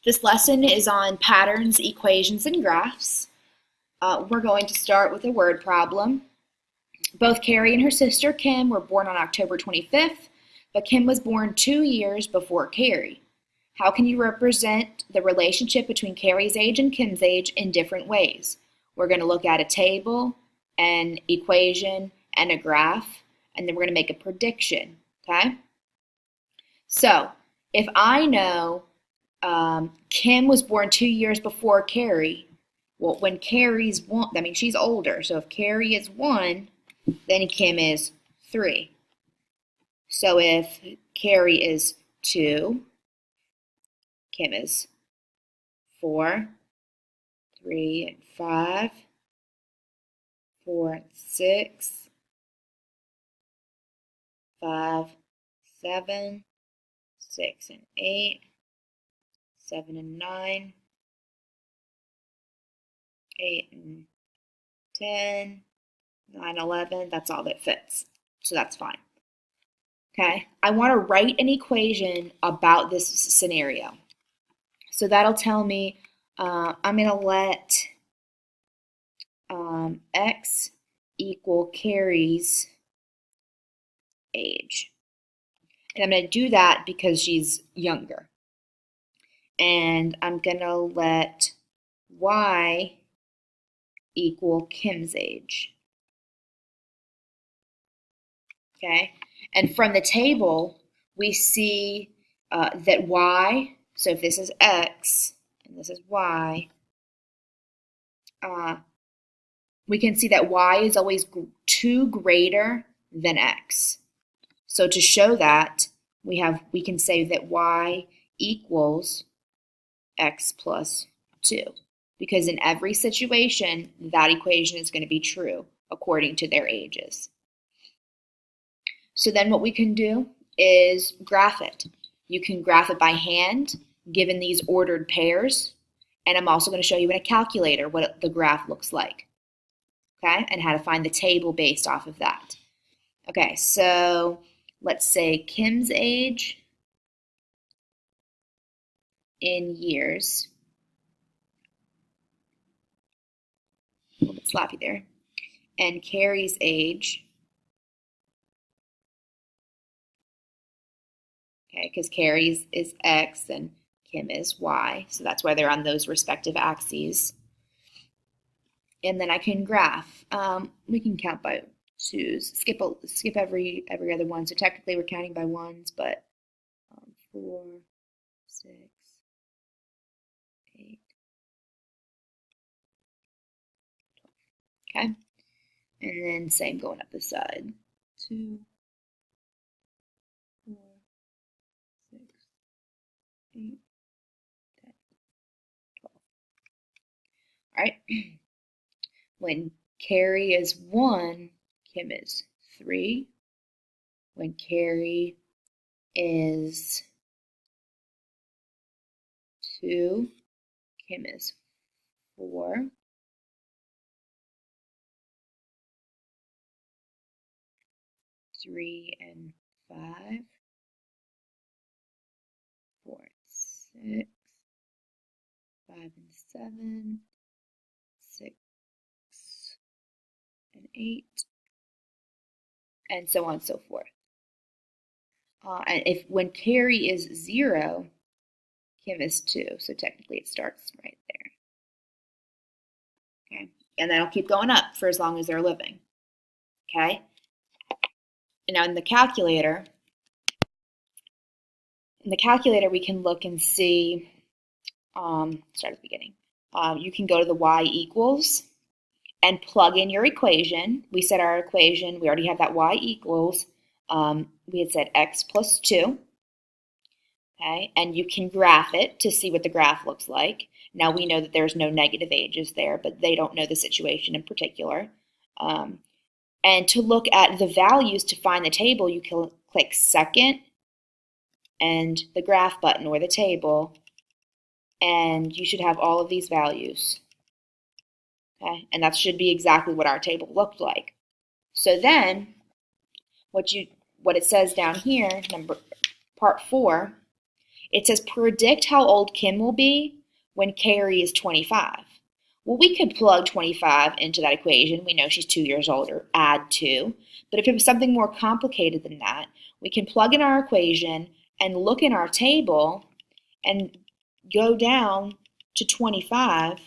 This lesson is on patterns, equations, and graphs. We're going to start with a word problem. Both Carrie and her sister Kim were born on October 25th, but Kim was born 2 years before Carrie. How can you represent the relationship between Carrie's age and Kim's age in different ways? We're going to look at a table, an equation, and a graph, and then we're going to make a prediction, okay? So, if I know Kim was born 2 years before Carrie, well, when Carrie's 1, I mean, she's older, so if Carrie is 1, then Kim is 3. So if Carrie is 2, Kim is 4, 3 and 5, 4 and 6, 5, 7, 6 and 8, 7 and 9, 8 and 10, 9, 11, that's all that fits. So that's fine. Okay, I want to write an equation about this scenario. So that'll tell me I'm going to let x equal Carrie's age. And I'm going to do that because she's younger. And I'm going to let y equal Kim's age. Okay, and from the table, we see that y, so if this is x and this is y, we can see that y is always 2 greater than x. So to show that, we can say that y equals x plus 2, because in every situation, that equation is going to be true according to their ages. So then what we can do is graph it. You can graph it by hand, given these ordered pairs, and I'm also going to show you in a calculator what the graph looks like, okay, and how to find the table based off of that. Okay, so let's say Kim's age in years. A little bit sloppy there. And Carrie's age, okay, because Carrie's is x and Kim is y, so that's why they're on those respective axes. And then I can graph. We can count by 2s, skip every other one. So technically we're counting by 1s, but 4, 6, 8, 12. Okay, and then same going up the side. 2, 4, 6, 8, 10, 12. All right. When Carrie is 1, Kim is 3. When Carrie is 2, Kim is 4. Three and 5, 4 and 6, 5 and 7, 6 and 8, and so on and so forth. And when Carrie is 0, Kim is 2, so technically it starts right there. Okay, and that'll keep going up for as long as they're living. Okay, and now in the calculator we can look and see. Start at the beginning. You can go to the y equals and plug in your equation. We said our equation, we already have that y equals, we had said x plus 2, okay, and you can graph it to see what the graph looks like. Now we know that there's no negative ages there, but they don't know the situation in particular. And to look at the values to find the table, you can click second and the graph button or the table, and you should have all of these values. Okay, and that should be exactly what our table looked like. So then, what it says down here, part 4, It says predict how old Kim will be when Carrie is 25. Well, we could plug 25 into that equation. We know she's 2 years older, add 2. But if it was something more complicated than that, we can plug in our equation and look in our table and go down to 25,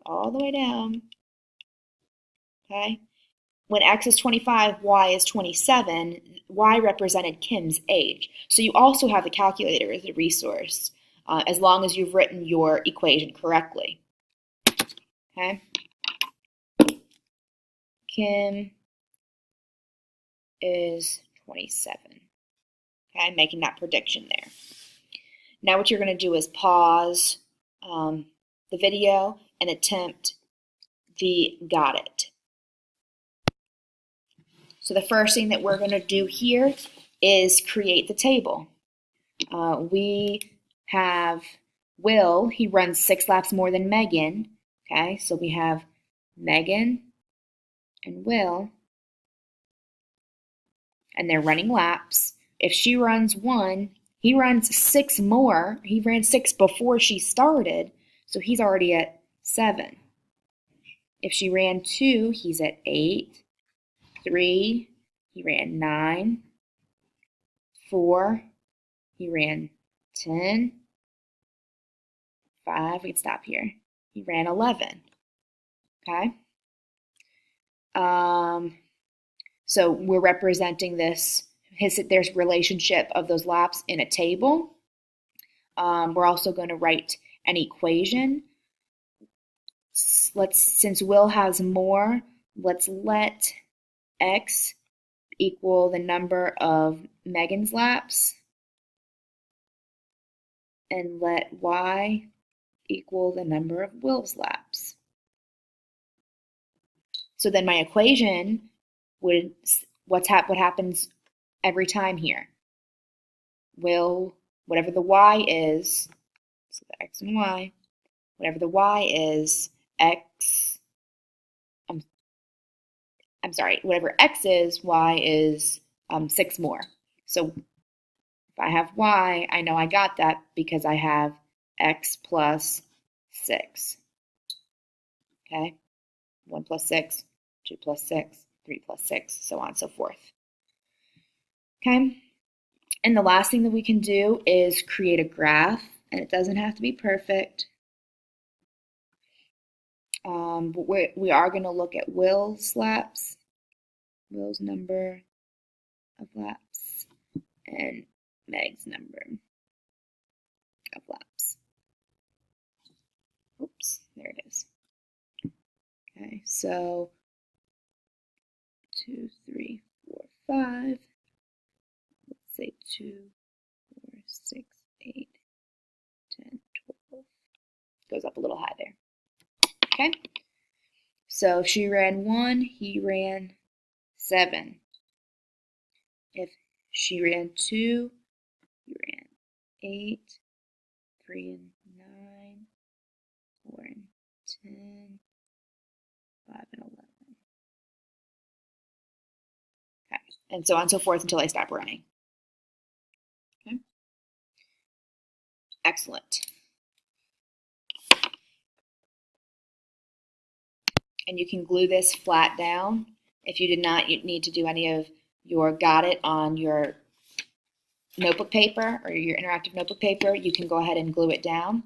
all the way down, okay? When x is 25, y is 27, y represented Kim's age. So you also have the calculator as a resource, as long as you've written your equation correctly. Okay? Kim is 27. Okay, I'm making that prediction there. Now what you're going to do is pause the video and attempt the got it. So the first thing that we're going to do here is create the table. We have Will, he runs 6 laps more than Megan. Okay, so we have Megan and Will, and they're running laps. If she runs 1, he runs 6 more. He ran 6 before she started, so he's already at 7. If she ran 2, he's at 8. 3, he ran 9. 4, he ran 10. 5, we can stop here. He ran 11. Okay? So we're representing there's relationship of those laps in a table. We're also going to write an equation. Since Will has more, let's let x equal the number of Megan's laps, and let y equal the number of Will's laps. So then my equation would, what happens every time here? Will, whatever the y is, so the x and y, whatever the y is, whatever x is, y is 6 more. So if I have y, I know I got that because I have x plus 6. Okay? 1 plus 6, 2 plus 6, 3 plus 6, so on and so forth. Okay? And the last thing that we can do is create a graph, and it doesn't have to be perfect. But we are going to look at Will's laps, Will's number of laps, and Meg's number of laps. Oops, there it is. Okay, so 2, 3, 4, 5. Let's say 2, 4, 6, 8, 10, 12. Goes up a little high there. Okay, so if she ran 1, he ran 7. If she ran 2, he ran 8, 3 and 9, 4 and 10, 5 and 11. Okay, and so on and so forth until I stop running. Okay, excellent. And you can glue this flat down. If you did not need to do any of your got it on your notebook paper or your interactive notebook paper, you can go ahead and glue it down.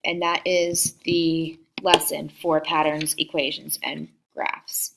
And that is the lesson for patterns, equations, and graphs.